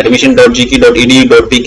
admission.gk.edu.pk،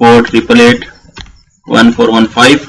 48814115،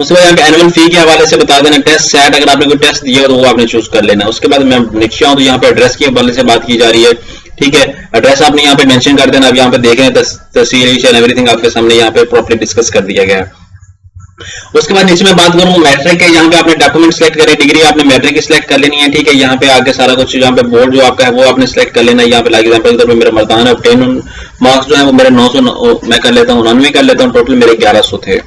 उसके बाद यहाँ पे एनुअल फी के हवाले से बता देना, टेस्ट सेट अगर आपने कोई टेस्ट दिया तो वो आपने चूज कर लेना। उसके बाद मैं नीचे आऊँ तो यहाँ पे एड्रेस के हवाले से बात की जा रही है, ठीक है। एड्रेस आपने यहाँ पे मेंशन कर देना। अब यहाँ पे देख रहे हैं तहसील एवरीथिंग आपके सामने यहाँ पे प्रॉपर्ली डिस्कस कर दिया गया है। उसके बाद नीचे में बात करूँ मैट्रिक है, यहाँ पे आपने डॉक्यूमेंट सेलेक्ट करें, डिग्री आपने मैट्रिक की सिलेक्ट कर लेनी है, ठीक है। यहाँ पे आगे सारा कुछ यहाँ पे बोर्ड जो आपका है वो आपने सेलेक्ट कर लेना है। यहाँ पे लाइक एग्जांपल के तौर पे मेरा मर्दान है, ऑब्टेन मार्क्स जो है वो मेरे 900 मैं कर लेता हूँ, 99 कर लेता हूँ, टोटल मेरे 1100 थे।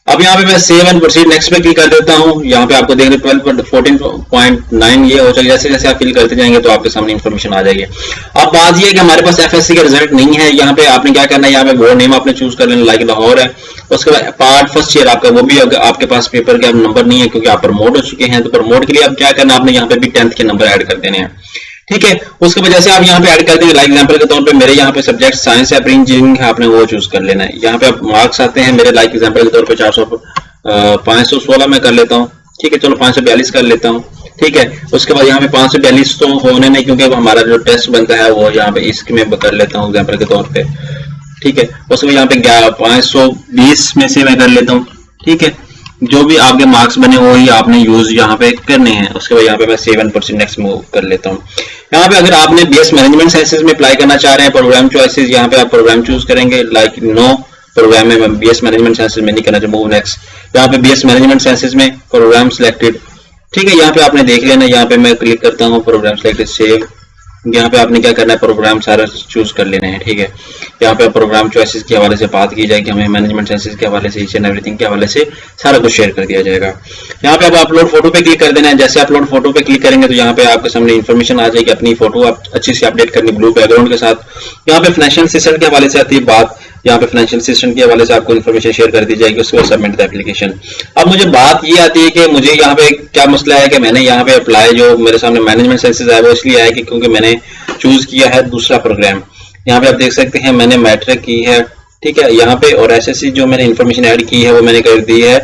अब यहाँ पे मैं सेव एंड प्रोसीड नेक्स्ट पे क्लिक कर देता हूँ। यहाँ पे आपको देख रहे 12.14.9 ये हो जाएगा। जैसे जैसे आप फिल करते जाएंगे तो आपके सामने इन्फॉर्मेशन आ जाएगी। अब बात ये है कि हमारे पास एफएससी का रिजल्ट नहीं है। यहाँ पे आपने क्या करना है, यहाँ पे बोर्ड नेम आपने चूज कर लेना, लाइक लाहौर है। उसके बाद पार्ट फर्स्ट ईयर आपका, वो भी आपके पास पेपर के नंबर नहीं है क्योंकि आप प्रमोट हो चुके हैं। तो प्रमोट के लिए आप क्या करना है, आपने यहाँ पे भी 10th के नंबर ऐड कर देने हैं, ठीक है। उसके बाद जैसे आप यहाँ पे ऐड कर देंगे, लाइक एग्जांपल के तौर पे मेरे यहाँ पे सब्जेक्ट साइंस है, प्री इंजीनियरिंग है, आपने वो चूज कर लेना है। यहाँ पे आप मार्क्स आते हैं मेरे, लाइक एग्जांपल के तौर पे 516 में कर लेता हूँ, ठीक है। चलो 542 कर लेता हूँ, ठीक है। उसके बाद यहाँ पे 542 तो होने नहीं क्योंकि हमारा जो टेस्ट बनता है वो यहाँ पे इसके में कर लेता हूँ एग्जांपल के तौर पे, ठीक है। उसके बाद यहाँ पे 520 में से मैं कर लेता हूँ, ठीक है। जो भी आपके मार्क्स बने वो ही आपने यूज यहाँ पे करने हैं। उसके बाद यहाँ पे मैं 7% नेक्स्ट मूव कर लेता हूँ। यहाँ पे अगर आपने बीएस मैनेजमेंट साइंसेज में अप्लाई करना चाह रहे हैं, प्रोग्राम चॉइसेस, यहाँ पे आप प्रोग्राम चूज करेंगे, लाइक नो प्रोग्राम में बीएस मैनेजमेंट साइंसेज में नहीं करना चाहिए, मूव नेक्स्ट। यहाँ पे बीएस मैनेजमेंट साइंसेज में प्रोग्राम सिलेक्टेड, ठीक है। यहाँ पे आपने देख लेना, यहाँ पे मैं क्लिक करता हूँ प्रोग्राम सिलेक्टेड, सेव। यहाँ पे आपने क्या करना है, प्रोग्राम सारा चूज कर लेना है, ठीक है। यहाँ पे प्रोग्राम चॉइसेस के हवाले से बात की जाएगी, हमें मैनेजमेंट साइंसेज के हवाले से, ईच एंड एवरीथिंग के हवाले से सारा कुछ शेयर कर दिया जाएगा। यहाँ पे अब अपलोड फोटो पे क्लिक कर देना है। जैसे अपलोड फोटो पे क्लिक करेंगे तो यहाँ पे आपके सामने इन्फॉर्मेशन आ जाएगी, अपनी फोटो आप अच्छी से अपडेट करनी ब्लू बैकग्राउंड के साथ। यहाँ पे फाइनेंशियल असिस्टेंट के हवाले से आती है बात, यहाँ पे फाइनेंशियल असिस्टेंट के हवाले से आपको इन्फॉर्मेशन शेयर कर दी जाएगी। उसके बाद सबमिट द एप्लीकेशन। अब मुझे बात ये आती है कि मुझे यहाँ पे क्या मसला है कि मैंने यहाँ पे अप्लाई जो मेरे सामने मैनेजमेंट साइंसेज है वो इसलिए आया कि क्योंकि मैंने चूज किया है दूसरा प्रोग्राम। यहाँ पे आप देख सकते हैं मैंने मैट्रिक की है, ठीक है। यहाँ पे और एसएससी जो मैंने इन्फॉर्मेशन ऐड की है वो मैंने कर दी है,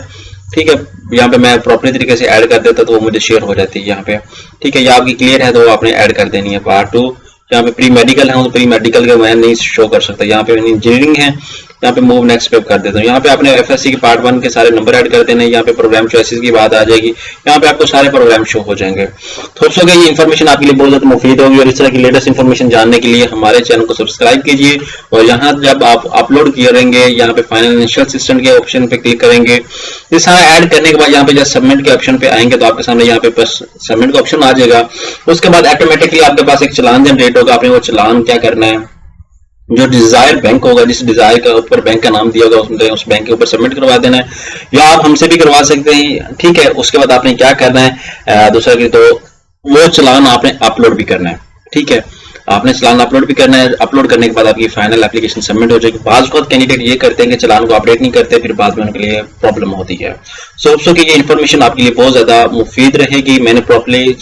ठीक है। यहाँ पे मैं प्रॉपर तरीके से ऐड कर देता तो वो मुझे शेयर हो जाती है यहाँ पे, ठीक है। ये आपकी क्लियर है तो आपने ऐड कर देनी है। पार्ट 2 यहाँ पे प्री मेडिकल है तो प्री मेडिकल के मैं नहीं शो कर सकता। यहाँ पे इंजीनियरिंग है, यहाँ पे मूव नेक्स्ट पे कर देता हूँ। यहाँ पे आपने एफएससी के पार्ट 1 के सारे नंबर ऐड कर देने। यहाँ पे प्रोग्राम चॉइसेस की बात आ जाएगी, यहाँ पे आपको सारे प्रोग्राम शो हो जाएंगे। दोस्तों ये इन्फॉर्मेशन आपके लिए बहुत ज्यादा मुफीद होगी और इस तरह की लेटेस्ट इन्फॉर्मेशन जानने के लिए हमारे चैनल को सब्सक्राइब कीजिए। और यहाँ जब आप अपलोड करेंगे यहाँ पे फाइनेंशियल असिस्टेंट के ऑप्शन पे क्लिक करेंगे, ये सारा ऐड करने के बाद यहाँ पे जब सबमिट के ऑप्शन पे आएंगे तो आपके सामने यहाँ पे सबमिट का ऑप्शन आ जाएगा। उसके बाद ऑटोमेटिकली आपके पास एक चालान जनरेट होगा। आपने वो चालान क्या करना है, जो डिजायर बैंक होगा, जिस डिजायर का ऊपर बैंक का नाम दिया होगा उस बैंक के ऊपर सबमिट करवा देना है, या आप हमसे भी करवा सकते हैं, ठीक है। उसके बाद आपने क्या करना है, दूसरा कि तो वो चालान आपने अपलोड भी करना है, ठीक है। आपने चालान अपलोड भी करना है। अपलोड करने के बाद आपकी फाइनल एप्लीकेशन सबमिट हो जाएगी। बाज़ वक्त कैंडिडेट ये करते हैं कि चालान को अपडेट नहीं करते, फिर बाद में उनके लिए प्रॉब्लम होती है। सो कि ये इन्फॉर्मेशन आपके लिए बहुत ज्यादा मुफीद रहेगी। मैंने प्रॉपर्ली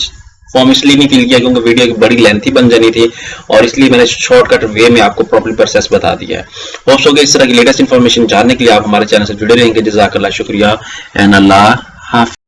फॉर्म इसलिए नहीं फिल किया क्योंकि वीडियो बड़ी लेंथी बन जानी थी और इसलिए मैंने शॉर्टकट वे में आपको प्रॉपर प्रोसेस बता दिया है। होप्स हो कि इस तरह की लेटेस्ट इन्फॉर्मेशन जानने के लिए आप हमारे चैनल से जुड़े रहेंगे। जज़ाकल्लाह, शुक्रिया एंड अल्लाह हाफ़िज़।